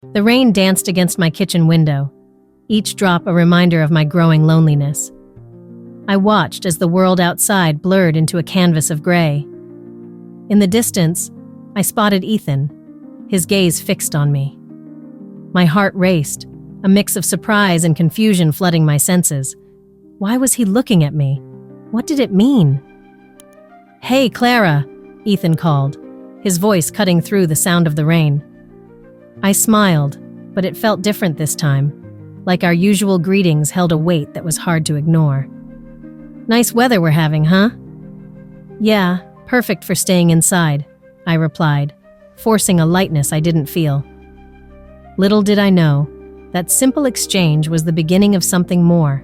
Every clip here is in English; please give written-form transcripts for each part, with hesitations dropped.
The rain danced against my kitchen window, each drop a reminder of my growing loneliness. I watched as the world outside blurred into a canvas of gray. In the distance, I spotted Ethan, his gaze fixed on me. My heart raced, a mix of surprise and confusion flooding my senses. Why was he looking at me? What did it mean? "Hey, Clara," Ethan called, his voice cutting through the sound of the rain. I smiled, but it felt different this time, like our usual greetings held a weight that was hard to ignore. "Nice weather we're having, huh?" "Yeah, perfect for staying inside," I replied, forcing a lightness I didn't feel. Little did I know, that simple exchange was the beginning of something more.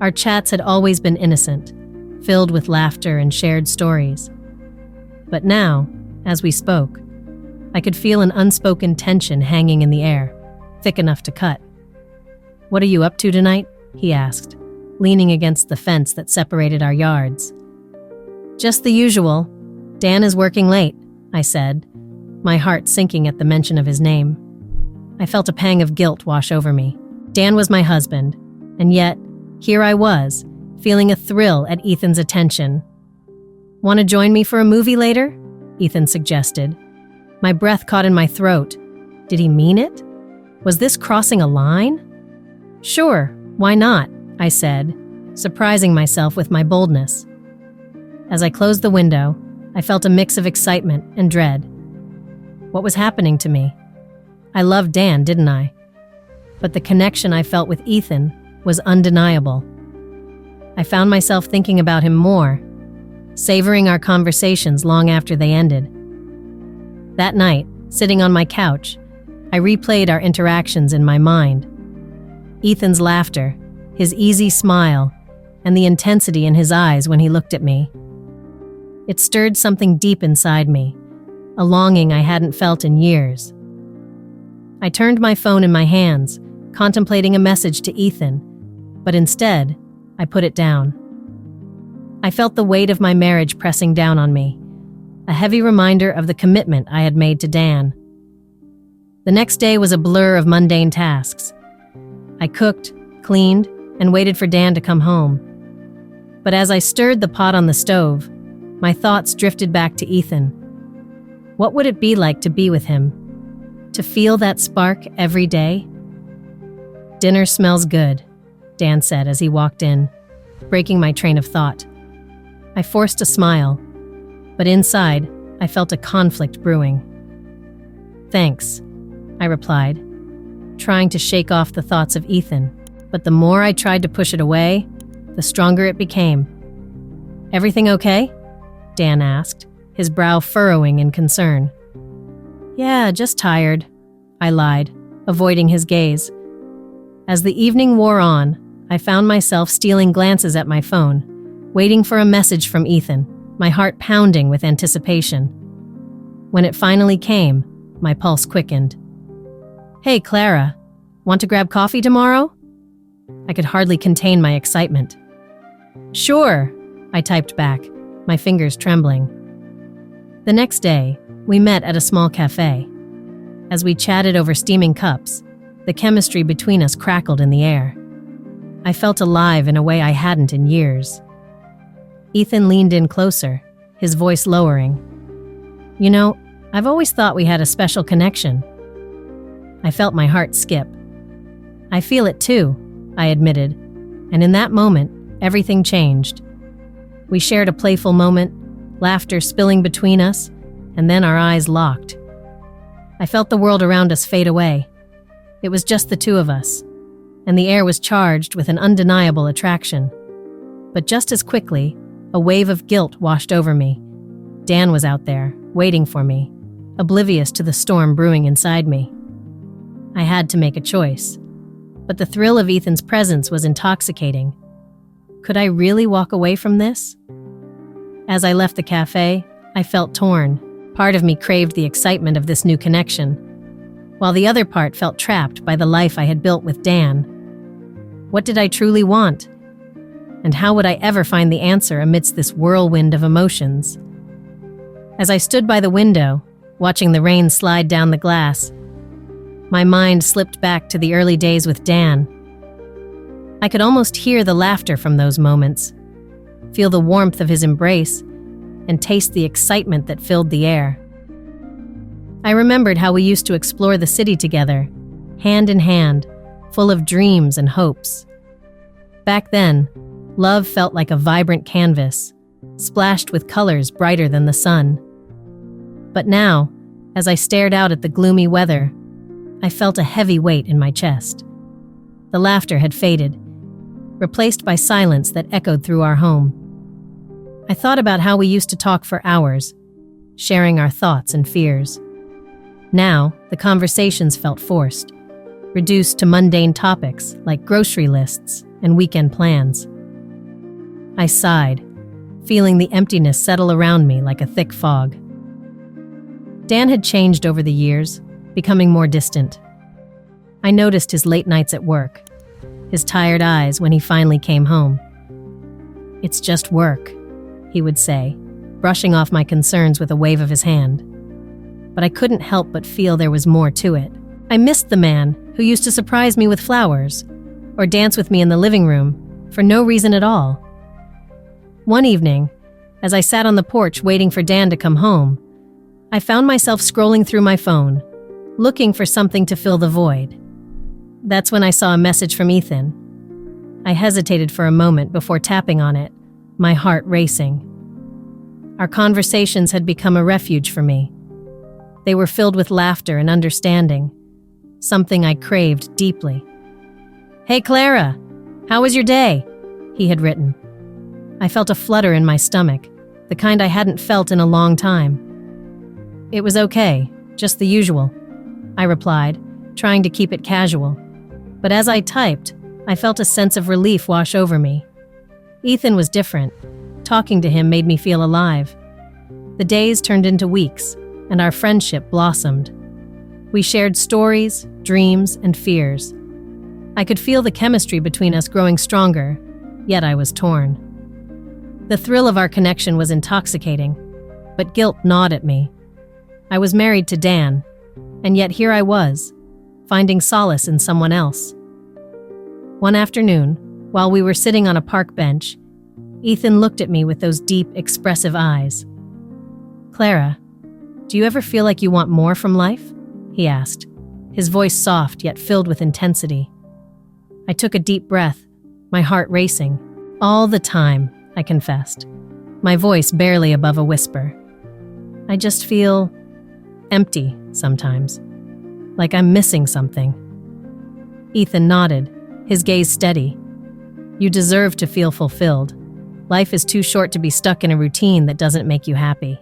Our chats had always been innocent, filled with laughter and shared stories. But now, as we spoke, I could feel an unspoken tension hanging in the air, thick enough to cut. "What are you up to tonight?" he asked, leaning against the fence that separated our yards. "Just the usual. Dan is working late," I said, my heart sinking at the mention of his name. I felt a pang of guilt wash over me. Dan was my husband, and yet, here I was, feeling a thrill at Ethan's attention. "Want to join me for a movie later?" Ethan suggested. My breath caught in my throat. Did he mean it? Was this crossing a line? "Sure, why not?" I said, surprising myself with my boldness. As I closed the window, I felt a mix of excitement and dread. What was happening to me? I loved Dan, didn't I? But the connection I felt with Ethan was undeniable. I found myself thinking about him more, savoring our conversations long after they ended. That night, sitting on my couch, I replayed our interactions in my mind. Ethan's laughter, his easy smile, and the intensity in his eyes when he looked at me. It stirred something deep inside me, a longing I hadn't felt in years. I turned my phone in my hands, contemplating a message to Ethan, but instead, I put it down. I felt the weight of my marriage pressing down on me, a heavy reminder of the commitment I had made to Dan. The next day was a blur of mundane tasks. I cooked, cleaned, and waited for Dan to come home. But as I stirred the pot on the stove, my thoughts drifted back to Ethan. What would it be like to be with him? To feel that spark every day? "Dinner smells good," Dan said as he walked in, breaking my train of thought. I forced a smile, but inside, I felt a conflict brewing. "Thanks," I replied, trying to shake off the thoughts of Ethan, but the more I tried to push it away, the stronger it became. "Everything okay?" Dan asked, his brow furrowing in concern. "Yeah, just tired," I lied, avoiding his gaze. As the evening wore on, I found myself stealing glances at my phone, waiting for a message from Ethan, my heart pounding with anticipation. When it finally came, my pulse quickened. "Hey, Clara, want to grab coffee tomorrow?" I could hardly contain my excitement. "Sure," I typed back, my fingers trembling. The next day, we met at a small cafe. As we chatted over steaming cups, the chemistry between us crackled in the air. I felt alive in a way I hadn't in years. Ethan leaned in closer, his voice lowering. "You know, I've always thought we had a special connection." I felt my heart skip. "I feel it too," I admitted, and in that moment, everything changed. We shared a playful moment, laughter spilling between us, and then our eyes locked. I felt the world around us fade away. It was just the two of us, and the air was charged with an undeniable attraction. But just as quickly, a wave of guilt washed over me. Dan was out there, waiting for me, oblivious to the storm brewing inside me. I had to make a choice, but the thrill of Ethan's presence was intoxicating. Could I really walk away from this? As I left the cafe, I felt torn. Part of me craved the excitement of this new connection, while the other part felt trapped by the life I had built with Dan. What did I truly want? And how would I ever find the answer amidst this whirlwind of emotions? As I stood by the window, watching the rain slide down the glass, My mind slipped back to the early days with Dan. I could almost hear the laughter from those moments, feel the warmth of his embrace, and taste the excitement that filled the air. I remembered how we used to explore the city together, hand in hand, full of dreams and hopes. Back then, love felt like a vibrant canvas, splashed with colors brighter than the sun. But now, as I stared out at the gloomy weather, I felt a heavy weight in my chest. The laughter had faded, replaced by silence that echoed through our home. I thought about how we used to talk for hours, sharing our thoughts and fears. Now, the conversations felt forced, reduced to mundane topics like grocery lists and weekend plans. I sighed, feeling the emptiness settle around me like a thick fog. Dan had changed over the years, becoming more distant. I noticed his late nights at work, his tired eyes when he finally came home. "It's just work," he would say, brushing off my concerns with a wave of his hand. But I couldn't help but feel there was more to it. I missed the man who used to surprise me with flowers or dance with me in the living room for no reason at all. One evening, as I sat on the porch waiting for Dan to come home, I found myself scrolling through my phone, looking for something to fill the void. That's when I saw a message from Ethan. I hesitated for a moment before tapping on it, my heart racing. Our conversations had become a refuge for me. They were filled with laughter and understanding, something I craved deeply. "Hey Clara, how was your day?" he had written. I felt a flutter in my stomach, the kind I hadn't felt in a long time. "It was okay, just the usual," I replied, trying to keep it casual. But as I typed, I felt a sense of relief wash over me. Ethan was different. Talking to him made me feel alive. The days turned into weeks, and our friendship blossomed. We shared stories, dreams, and fears. I could feel the chemistry between us growing stronger, yet I was torn. The thrill of our connection was intoxicating, but guilt gnawed at me. I was married to Dan, and yet here I was, finding solace in someone else. One afternoon, while we were sitting on a park bench, Ethan looked at me with those deep, expressive eyes. "Clara, do you ever feel like you want more from life?" he asked, his voice soft yet filled with intensity. I took a deep breath, my heart racing. "All the time," I confessed, my voice barely above a whisper. "I just feel empty sometimes, like I'm missing something." Ethan nodded, his gaze steady. "You deserve to feel fulfilled. Life is too short to be stuck in a routine that doesn't make you happy."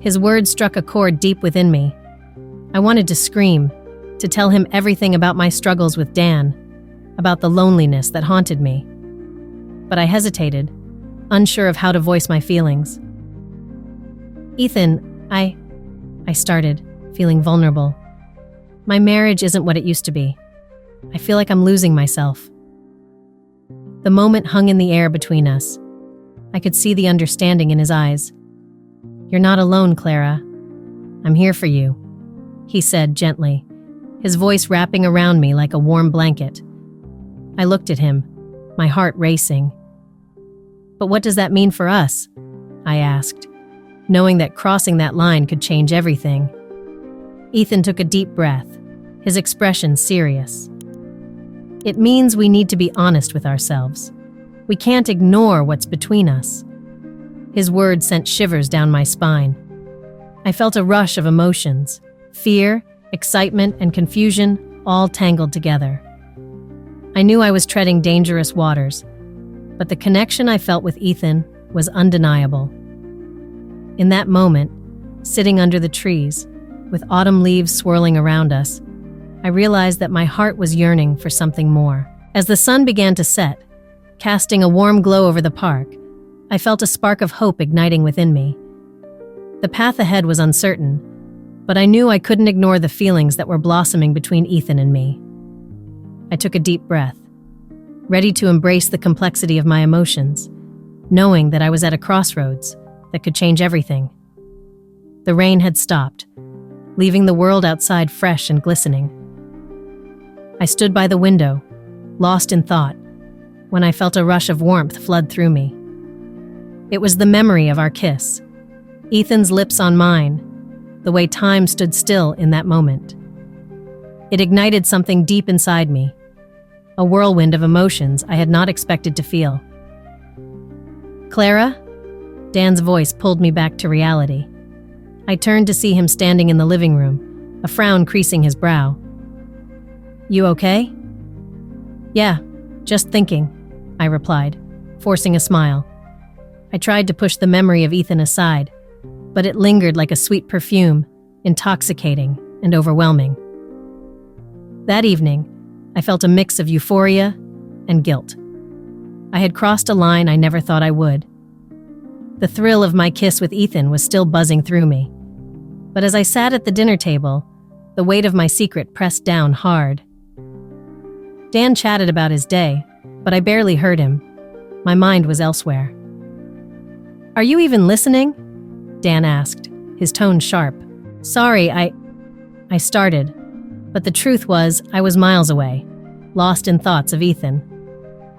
His words struck a chord deep within me. I wanted to scream, to tell him everything about my struggles with Dan, about the loneliness that haunted me. But I hesitated, unsure of how to voice my feelings. "Ethan, I started, feeling vulnerable. My marriage isn't what it used to be. I feel like I'm losing myself." The moment hung in the air between us. I could see the understanding in his eyes. "You're not alone, Clara. I'm here for you," he said gently, his voice wrapping around me like a warm blanket. I looked at him, my heart racing. "But what does that mean for us?" I asked, knowing that crossing that line could change everything. Ethan took a deep breath, his expression serious. "It means we need to be honest with ourselves. We can't ignore what's between us." His words sent shivers down my spine. I felt a rush of emotions, fear, excitement, and confusion, all tangled together. I knew I was treading dangerous waters, but the connection I felt with Ethan was undeniable. In that moment, sitting under the trees, with autumn leaves swirling around us, I realized that my heart was yearning for something more. As the sun began to set, casting a warm glow over the park, I felt a spark of hope igniting within me. The path ahead was uncertain, but I knew I couldn't ignore the feelings that were blossoming between Ethan and me. I took a deep breath, ready to embrace the complexity of my emotions, knowing that I was at a crossroads that could change everything. The rain had stopped, leaving the world outside fresh and glistening. I stood by the window, lost in thought, when I felt a rush of warmth flood through me. It was the memory of our kiss, Ethan's lips on mine, the way time stood still in that moment. It ignited something deep inside me, a whirlwind of emotions I had not expected to feel. "Clara?" Dan's voice pulled me back to reality. I turned to see him standing in the living room, a frown creasing his brow. "You okay?" "Yeah, just thinking," I replied, forcing a smile. I tried to push the memory of Ethan aside, but it lingered like a sweet perfume, intoxicating and overwhelming. That evening, I felt a mix of euphoria and guilt. I had crossed a line I never thought I would. The thrill of my kiss with Ethan was still buzzing through me. But as I sat at the dinner table, the weight of my secret pressed down hard. Dan chatted about his day, but I barely heard him. My mind was elsewhere. "Are you even listening?" Dan asked, his tone sharp. "Sorry, I started, but the truth was I was miles away, lost in thoughts of Ethan.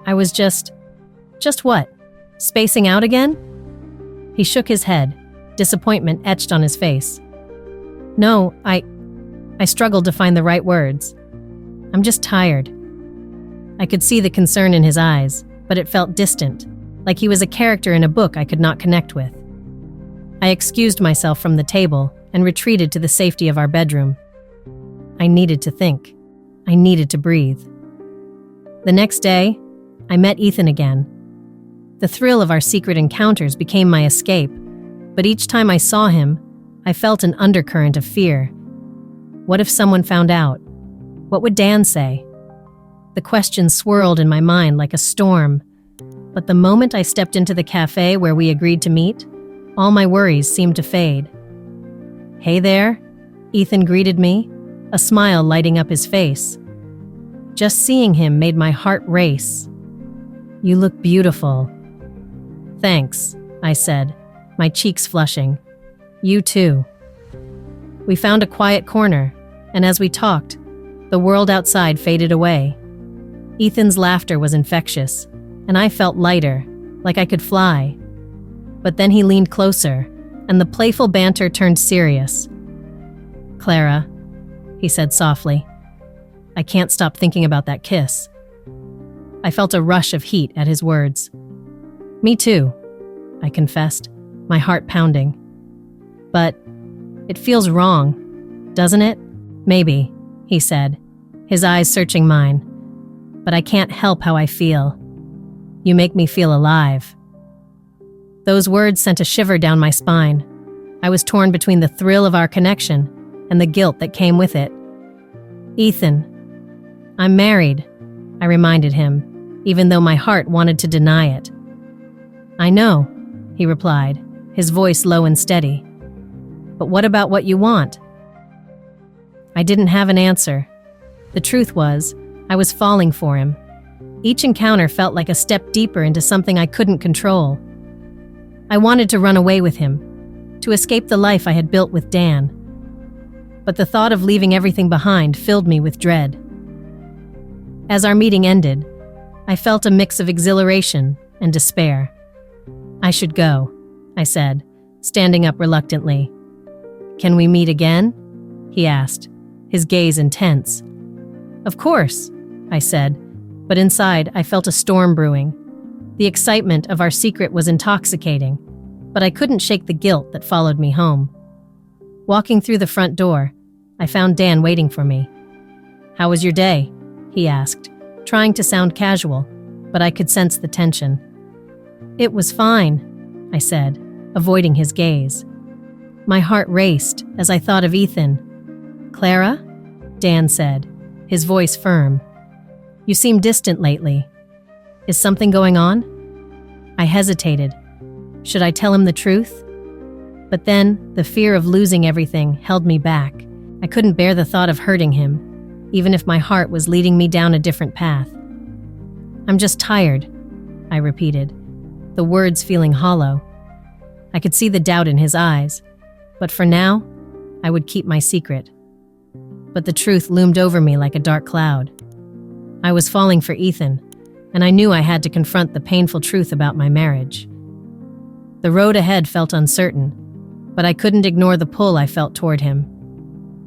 I was just what? Spacing out again?" He shook his head, disappointment etched on his face. "No, I struggled to find the right words. I'm just tired." I could see the concern in his eyes, but it felt distant, like he was a character in a book I could not connect with. I excused myself from the table and retreated to the safety of our bedroom. I needed to think. I needed to breathe. The next day, I met Ethan again. The thrill of our secret encounters became my escape, but each time I saw him, I felt an undercurrent of fear. What if someone found out? What would Dan say? The questions swirled in my mind like a storm, but the moment I stepped into the cafe where we agreed to meet, all my worries seemed to fade. "Hey there," Ethan greeted me, a smile lighting up his face. Just seeing him made my heart race. "You look beautiful." "Thanks," I said, my cheeks flushing. "You too." We found a quiet corner, and as we talked, the world outside faded away. Ethan's laughter was infectious, and I felt lighter, like I could fly. But then he leaned closer, and the playful banter turned serious. "Clara," he said softly, "I can't stop thinking about that kiss." I felt a rush of heat at his words. "Me too," I confessed, my heart pounding. "But it feels wrong, doesn't it?" "Maybe," he said, his eyes searching mine. "But I can't help how I feel. You make me feel alive." Those words sent a shiver down my spine. I was torn between the thrill of our connection and the guilt that came with it. "Ethan, I'm married," I reminded him, even though my heart wanted to deny it. "I know," he replied, his voice low and steady. "But what about what you want?" I didn't have an answer. The truth was, I was falling for him. Each encounter felt like a step deeper into something I couldn't control. I wanted to run away with him, to escape the life I had built with Dan. But the thought of leaving everything behind filled me with dread. As our meeting ended, I felt a mix of exhilaration and despair. "I should go," I said, standing up reluctantly. "Can we meet again?" he asked, his gaze intense. "Of course," I said, but inside I felt a storm brewing. The excitement of our secret was intoxicating, but I couldn't shake the guilt that followed me home. Walking through the front door, I found Dan waiting for me. "How was your day?" he asked, trying to sound casual, but I could sense the tension. "It was fine," I said, avoiding his gaze. My heart raced as I thought of Ethan. "Clara?" Dan said, his voice firm. "You seem distant lately. Is something going on?" I hesitated. Should I tell him the truth? But then, the fear of losing everything held me back. I couldn't bear the thought of hurting him, even if my heart was leading me down a different path. "I'm just tired," I repeated, the words feeling hollow. I could see the doubt in his eyes, but for now, I would keep my secret. But the truth loomed over me like a dark cloud. I was falling for Ethan, and I knew I had to confront the painful truth about my marriage. The road ahead felt uncertain, but I couldn't ignore the pull I felt toward him.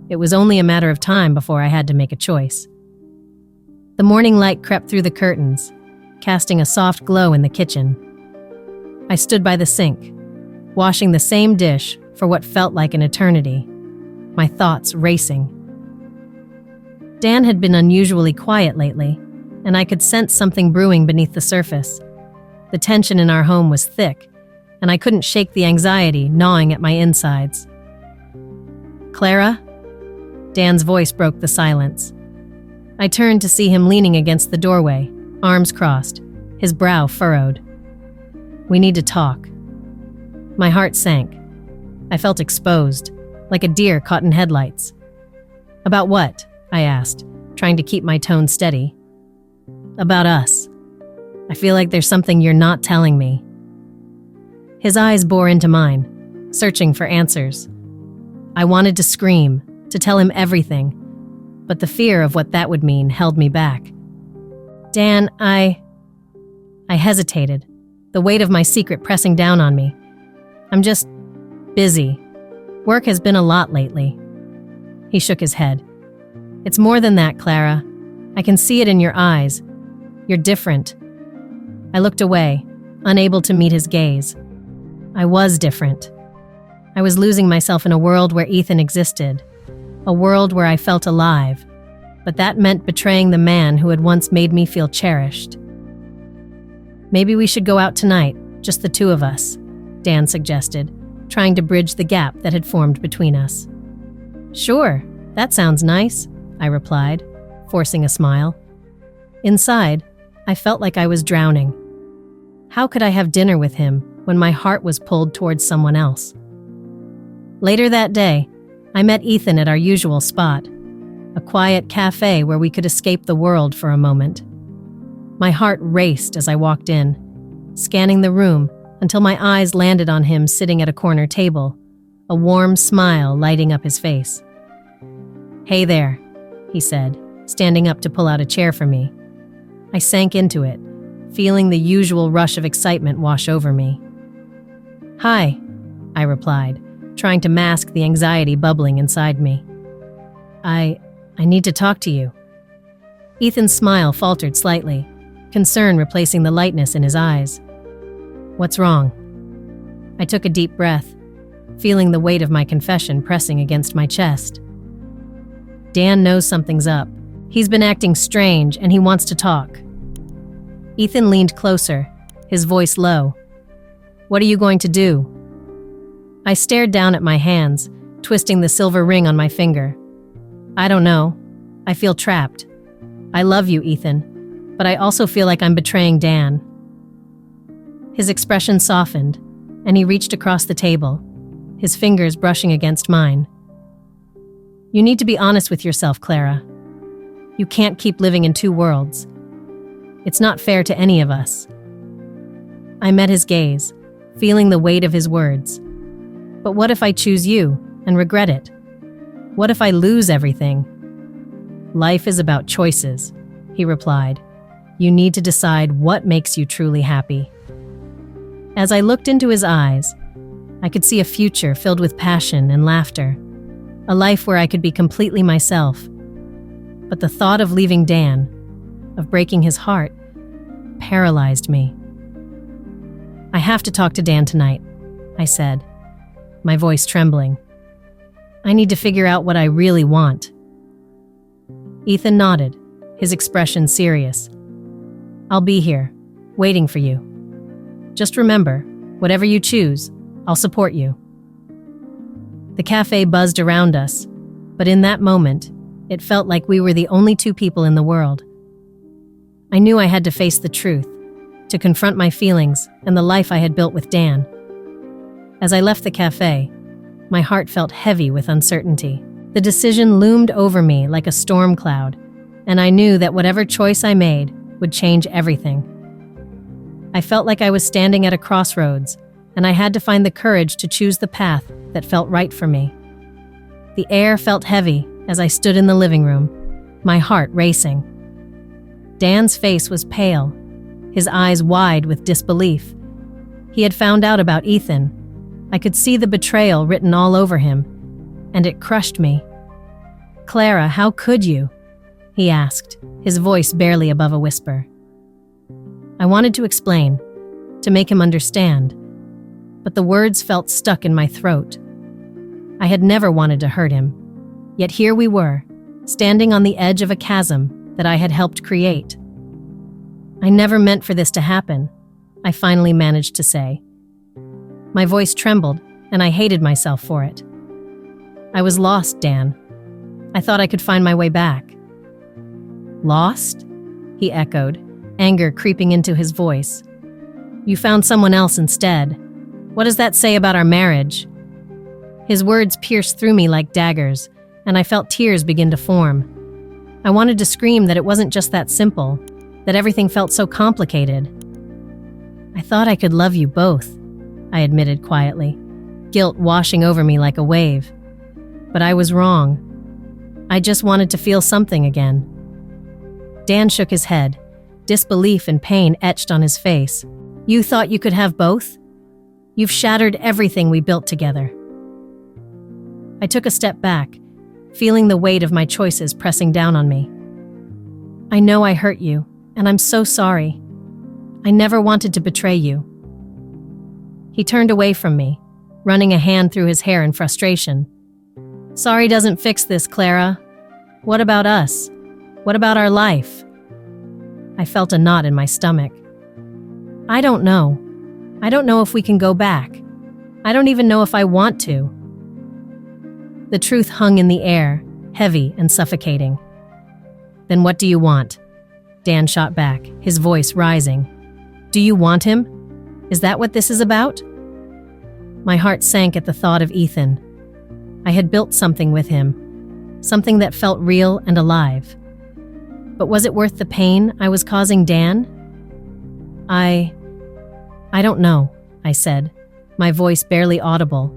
It was only a matter of time before I had to make a choice. The morning light crept through the curtains, casting a soft glow in the kitchen. I stood by the sink, washing the same dish for what felt like an eternity, my thoughts racing. Dan had been unusually quiet lately, and I could sense something brewing beneath the surface. The tension in our home was thick, and I couldn't shake the anxiety gnawing at my insides. "Clara?" Dan's voice broke the silence. I turned to see him leaning against the doorway, arms crossed, his brow furrowed. "We need to talk." My heart sank. I felt exposed, like a deer caught in headlights. "About what?" I asked, trying to keep my tone steady. "About us. I feel like there's something you're not telling me." His eyes bore into mine, searching for answers. I wanted to scream, to tell him everything, but the fear of what that would mean held me back. "Dan, I hesitated, the weight of my secret pressing down on me. "I'm just busy. Work has been a lot lately." He shook his head. "It's more than that, Clara. I can see it in your eyes. You're different." I looked away, unable to meet his gaze. I was different. I was losing myself in a world where Ethan existed, a world where I felt alive, but that meant betraying the man who had once made me feel cherished. "Maybe we should go out tonight, just the two of us," Dan suggested, trying to bridge the gap that had formed between us. "Sure, that sounds nice," I replied, forcing a smile. Inside, I felt like I was drowning. How could I have dinner with him when my heart was pulled towards someone else? Later that day, I met Ethan at our usual spot, a quiet cafe where we could escape the world for a moment. My heart raced as I walked in, scanning the room until my eyes landed on him sitting at a corner table, a warm smile lighting up his face. "Hey there," he said, standing up to pull out a chair for me. I sank into it, feeling the usual rush of excitement wash over me. "Hi," I replied, trying to mask the anxiety bubbling inside me. I need to talk to you." Ethan's smile faltered slightly, concern replacing the lightness in his eyes. "What's wrong?" I took a deep breath, feeling the weight of my confession pressing against my chest. "Dan knows something's up. He's been acting strange and he wants to talk." Ethan leaned closer, his voice low. "What are you going to do?" I stared down at my hands, twisting the silver ring on my finger. "I don't know. I feel trapped. I love you, Ethan, but I also feel like I'm betraying Dan." His expression softened, and he reached across the table, his fingers brushing against mine. "You need to be honest with yourself, Clara. You can't keep living in two worlds. It's not fair to any of us." I met his gaze, feeling the weight of his words. "But what if I choose you and regret it? What if I lose everything?" "Life is about choices," he replied. "You need to decide what makes you truly happy." As I looked into his eyes, I could see a future filled with passion and laughter, a life where I could be completely myself. But the thought of leaving Dan, of breaking his heart, paralyzed me. "I have to talk to Dan tonight," I said, my voice trembling. "I need to figure out what I really want." Ethan nodded, his expression serious. "I'll be here, waiting for you. Just remember, whatever you choose, I'll support you." The cafe buzzed around us, but in that moment, it felt like we were the only two people in the world. I knew I had to face the truth, to confront my feelings and the life I had built with Dan. As I left the cafe, my heart felt heavy with uncertainty. The decision loomed over me like a storm cloud, and I knew that whatever choice I made would change everything. I felt like I was standing at a crossroads, and I had to find the courage to choose the path that felt right for me. The air felt heavy as I stood in the living room, my heart racing. Dan's face was pale, his eyes wide with disbelief. He had found out about Ethan. I could see the betrayal written all over him, and it crushed me. "Clara, how could you?" he asked, his voice barely above a whisper. I wanted to explain, to make him understand, but the words felt stuck in my throat. I had never wanted to hurt him, yet here we were, standing on the edge of a chasm that I had helped create. "I never meant for this to happen," I finally managed to say. My voice trembled, and I hated myself for it. "I was lost, Dan. I thought I could find my way back." "Lost?" he echoed, anger creeping into his voice. "You found someone else instead. What does that say about our marriage?" His words pierced through me like daggers, and I felt tears begin to form. I wanted to scream that it wasn't just that simple, that everything felt so complicated. "I thought I could love you both," I admitted quietly, guilt washing over me like a wave. But I was wrong. I just wanted to feel something again. Dan shook his head, disbelief and pain etched on his face. "You thought you could have both? You've shattered everything we built together." I took a step back, feeling the weight of my choices pressing down on me. "I know I hurt you, and I'm so sorry. I never wanted to betray you." He turned away from me, running a hand through his hair in frustration. "Sorry doesn't fix this, Clara. What about us? What about our life?" I felt a knot in my stomach. "I don't know. I don't know if we can go back. I don't even know if I want to." The truth hung in the air, heavy and suffocating. "Then what do you want?" Dan shot back, his voice rising. "Do you want him? Is that what this is about?" My heart sank at the thought of Ethan. I had built something with him, something that felt real and alive. But was it worth the pain I was causing Dan? I don't know, I said, my voice barely audible.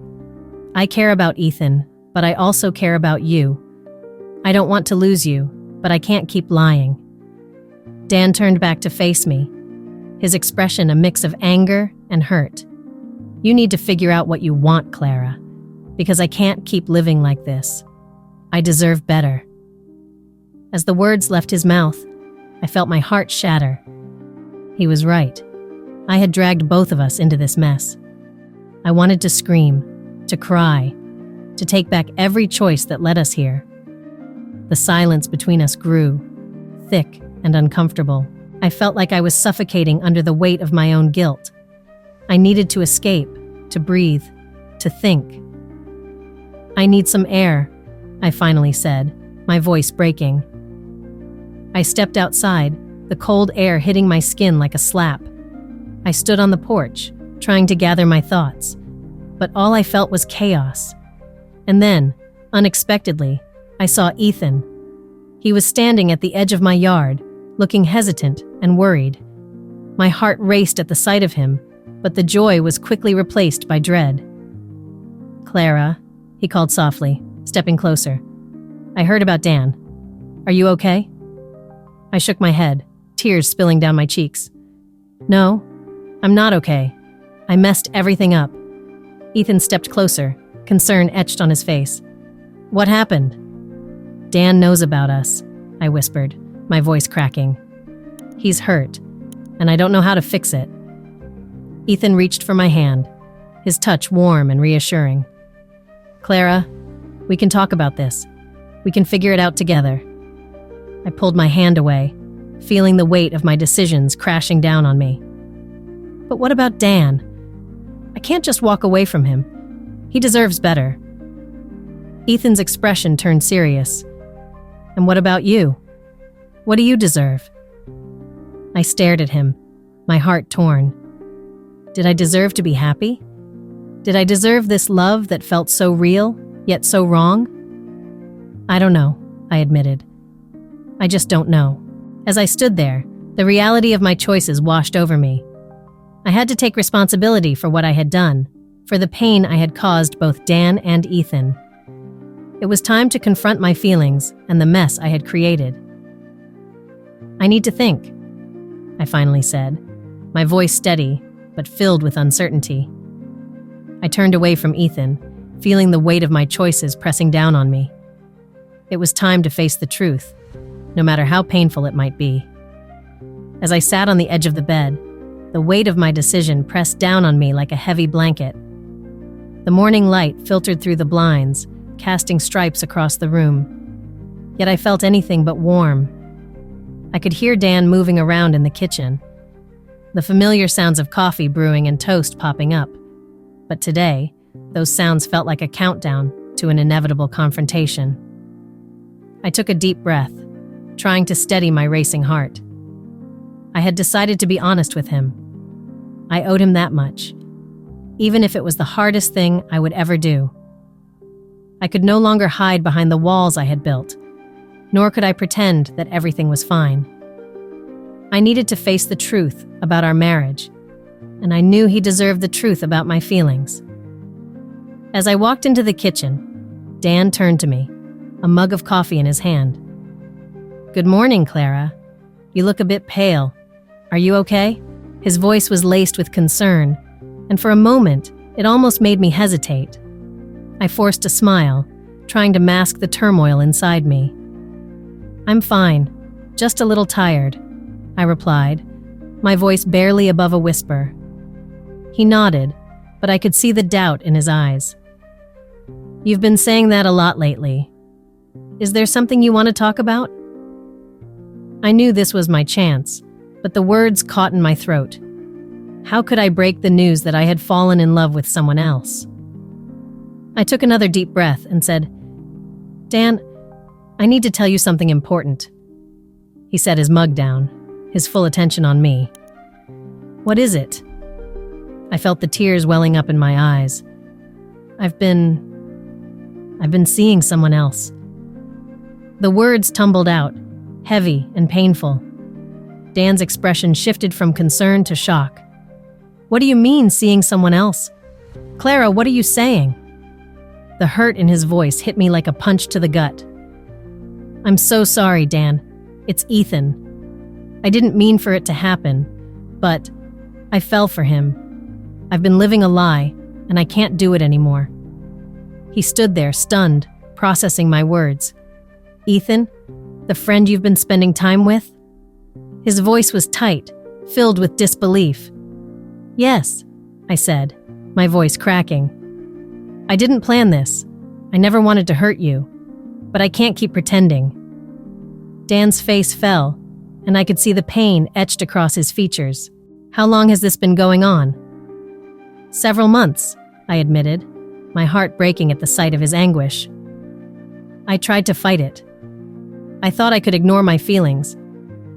"I care about Ethan, but I also care about you. I don't want to lose you, but I can't keep lying." Dan turned back to face me, his expression a mix of anger and hurt. "You need to figure out what you want, Clara, because I can't keep living like this. I deserve better." As the words left his mouth, I felt my heart shatter. He was right. I had dragged both of us into this mess. I wanted to scream, to cry, to take back every choice that led us here. The silence between us grew, thick and uncomfortable. I felt like I was suffocating under the weight of my own guilt. I needed to escape, to breathe, to think. "I need some air," I finally said, my voice breaking. I stepped outside, the cold air hitting my skin like a slap. I stood on the porch, trying to gather my thoughts, but all I felt was chaos. And then, unexpectedly, I saw Ethan. He was standing at the edge of my yard, looking hesitant and worried. My heart raced at the sight of him, but the joy was quickly replaced by dread. "Clara," he called softly, stepping closer. "I heard about Dan. Are you okay?" I shook my head, tears spilling down my cheeks. "No, I'm not okay. I messed everything up." Ethan stepped closer, concern etched on his face. "What happened?" "Dan knows about us," I whispered, my voice cracking. "He's hurt, and I don't know how to fix it." Ethan reached for my hand, his touch warm and reassuring. "Clara, we can talk about this. We can figure it out together." I pulled my hand away, feeling the weight of my decisions crashing down on me. "But what about Dan? I can't just walk away from him. He deserves better." Ethan's expression turned serious. "And what about you? What do you deserve?" I stared at him, my heart torn. Did I deserve to be happy? Did I deserve this love that felt so real, yet so wrong? "I don't know," I admitted. "I just don't know." As I stood there, the reality of my choices washed over me. I had to take responsibility for what I had done, for the pain I had caused both Dan and Ethan. It was time to confront my feelings and the mess I had created. "I need to think," I finally said, my voice steady but filled with uncertainty. I turned away from Ethan, feeling the weight of my choices pressing down on me. It was time to face the truth, no matter how painful it might be. As I sat on the edge of the bed, the weight of my decision pressed down on me like a heavy blanket. The morning light filtered through the blinds, casting stripes across the room. Yet I felt anything but warm. I could hear Dan moving around in the kitchen, the familiar sounds of coffee brewing and toast popping up. But today, those sounds felt like a countdown to an inevitable confrontation. I took a deep breath, trying to steady my racing heart. I had decided to be honest with him. I owed him that much, even if it was the hardest thing I would ever do. I could no longer hide behind the walls I had built, nor could I pretend that everything was fine. I needed to face the truth about our marriage, and I knew he deserved the truth about my feelings. As I walked into the kitchen, Dan turned to me, a mug of coffee in his hand. "Good morning, Clara. You look a bit pale. Are you okay?" His voice was laced with concern, and for a moment, it almost made me hesitate. I forced a smile, trying to mask the turmoil inside me. "I'm fine, just a little tired," I replied, my voice barely above a whisper. He nodded, but I could see the doubt in his eyes. "You've been saying that a lot lately. Is there something you want to talk about?" I knew this was my chance, but the words caught in my throat. How could I break the news that I had fallen in love with someone else? I took another deep breath and said, "Dan, I need to tell you something important." He set his mug down, his full attention on me. "What is it?" I felt the tears welling up in my eyes. I've been seeing someone else." The words tumbled out, heavy and painful. Dan's expression shifted from concern to shock. "What do you mean, seeing someone else? Clara, what are you saying?" The hurt in his voice hit me like a punch to the gut. "I'm so sorry, Dan. It's Ethan. I didn't mean for it to happen, but I fell for him. I've been living a lie, and I can't do it anymore." He stood there, stunned, processing my words. "Ethan, the friend you've been spending time with?" His voice was tight, filled with disbelief. "Yes," I said, my voice cracking. "I didn't plan this. I never wanted to hurt you, but I can't keep pretending." Dan's face fell, and I could see the pain etched across his features. "How long has this been going on?" "Several months," I admitted, my heart breaking at the sight of his anguish. I tried to fight it. I thought I could ignore my feelings,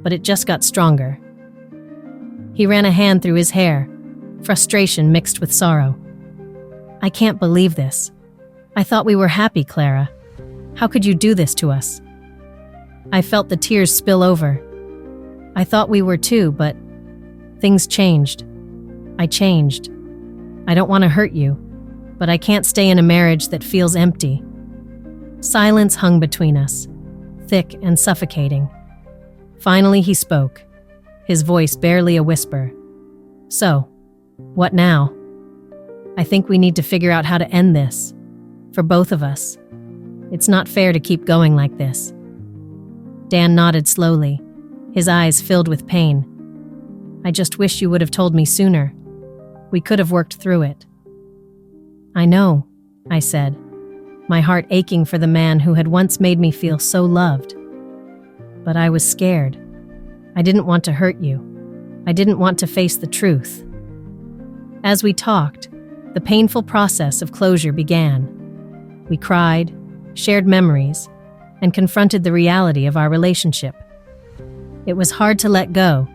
but it just got stronger. He ran a hand through his hair, frustration mixed with sorrow. "I can't believe this. I thought we were happy, Clara. How could you do this to us?" I felt the tears spill over. I thought we were too, but things changed. I changed. I don't want to hurt you, but I can't stay in a marriage that feels empty. Silence hung between us, thick and suffocating. Finally, he spoke, his voice barely a whisper. "So, what now? I think we need to figure out how to end this, for both of us. It's not fair to keep going like this." Dan nodded slowly, his eyes filled with pain. "I just wish you would have told me sooner. We could have worked through it." "I know," I said, my heart aching for the man who had once made me feel so loved. But I was scared. I didn't want to hurt you. I didn't want to face the truth. As we talked, the painful process of closure began. We cried, shared memories, and confronted the reality of our relationship. It was hard to let go,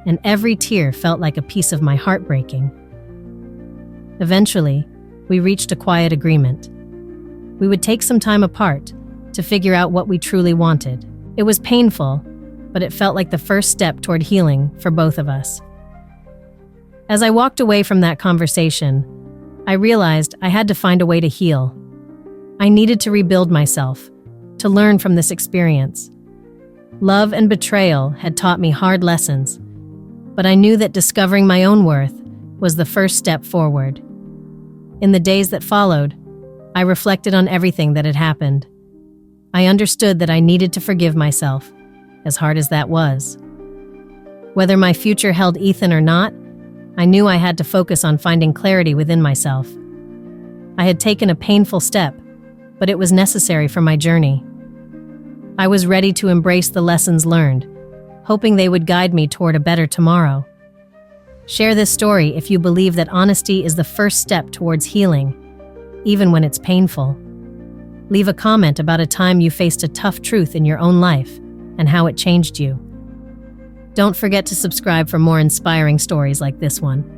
and every tear felt like a piece of my heart breaking. Eventually, we reached a quiet agreement. We would take some time apart to figure out what we truly wanted. It was painful, but it felt like the first step toward healing for both of us. As I walked away from that conversation, I realized I had to find a way to heal. I needed to rebuild myself, to learn from this experience. Love and betrayal had taught me hard lessons, but I knew that discovering my own worth was the first step forward. In the days that followed, I reflected on everything that had happened. I understood that I needed to forgive myself, as hard as that was. Whether my future held Ethan or not, I knew I had to focus on finding clarity within myself. I had taken a painful step, but it was necessary for my journey. I was ready to embrace the lessons learned, hoping they would guide me toward a better tomorrow. Share this story if you believe that honesty is the first step towards healing, even when it's painful. Leave a comment about a time you faced a tough truth in your own life and how it changed you. Don't forget to subscribe for more inspiring stories like this one.